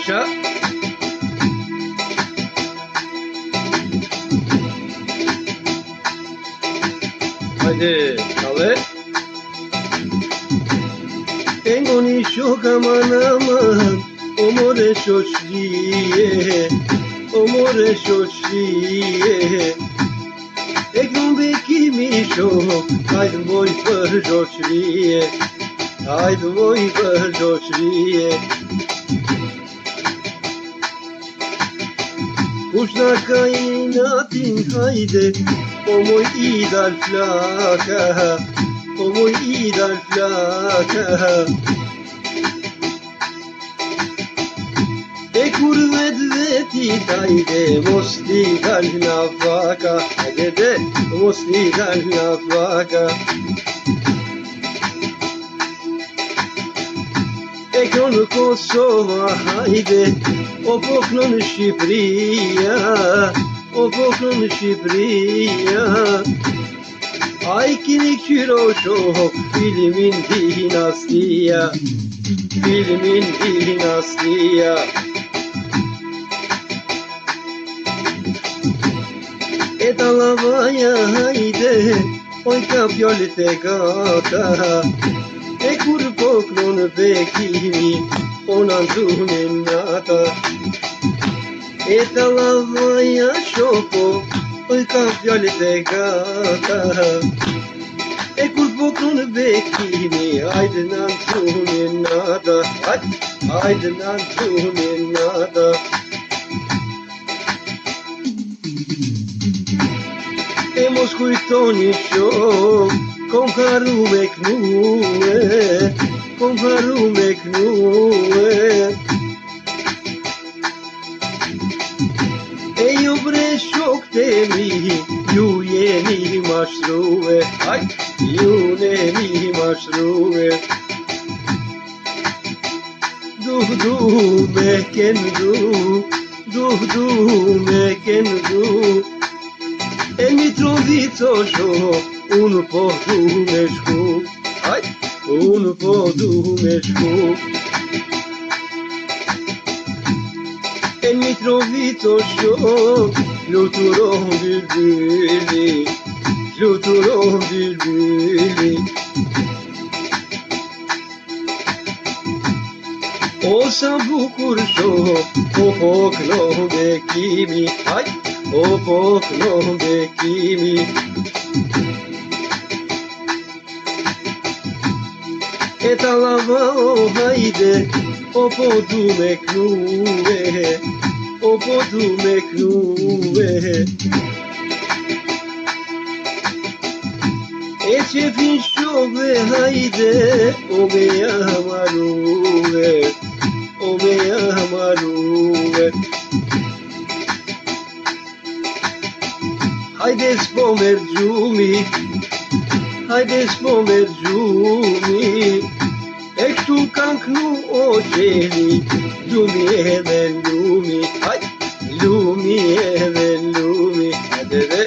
Aisha. Hajde, kale. Engoni shoka manaman, omore shoshliye, omore shoshliye. Ekron bekimi shok, hajde moj për shoshliye, hajde moj për shoshliye. Kush na ka inatin hajde, o moj idal flaka, o moj idal flaka. E kur veti hajde, mos t'i dal nga faka, hajde de, mos t'i dal nga faka. E kronë Kosova hajde, o po kronë Shqipëria, o po kronë Shqipëria. Ai kini qyro shok, filmin dinastia, filmin dinastia. E talavaja hajde, oj ka fjallit e gata. E kur po kronë bekimi, ona nzunin nata. E talavaja shoko, oj ka fjallit e gata. E kur po kronë bekimi, hajde na nzunin nata. Hajde na nzunin nata. E mos kujtoni shok, kom haru me knue, kom haru me knue. E ju bre shok temi, ju jeni mashtruve, ju jeni mashtruve. Du me kendu, du me kendu. E Mitrovico shok, unë po du me shku, unë po du me shku. E Mitrovico shok, fluturon bylbyli, fluturon bylbyli. O sa bukur shok, o po knon bekimi, o po knon bekimi. E talava o hajde, o po du me knue, o po du me knue. E qefin shove hajde, o me amaruve, o me amaruve. Hajde s'po merr gjumi, hajde s'po merr gjumi. E kështu kanë knu o qeli, lumi edhe lumi, lumi edhe lumi. Hajde dhe.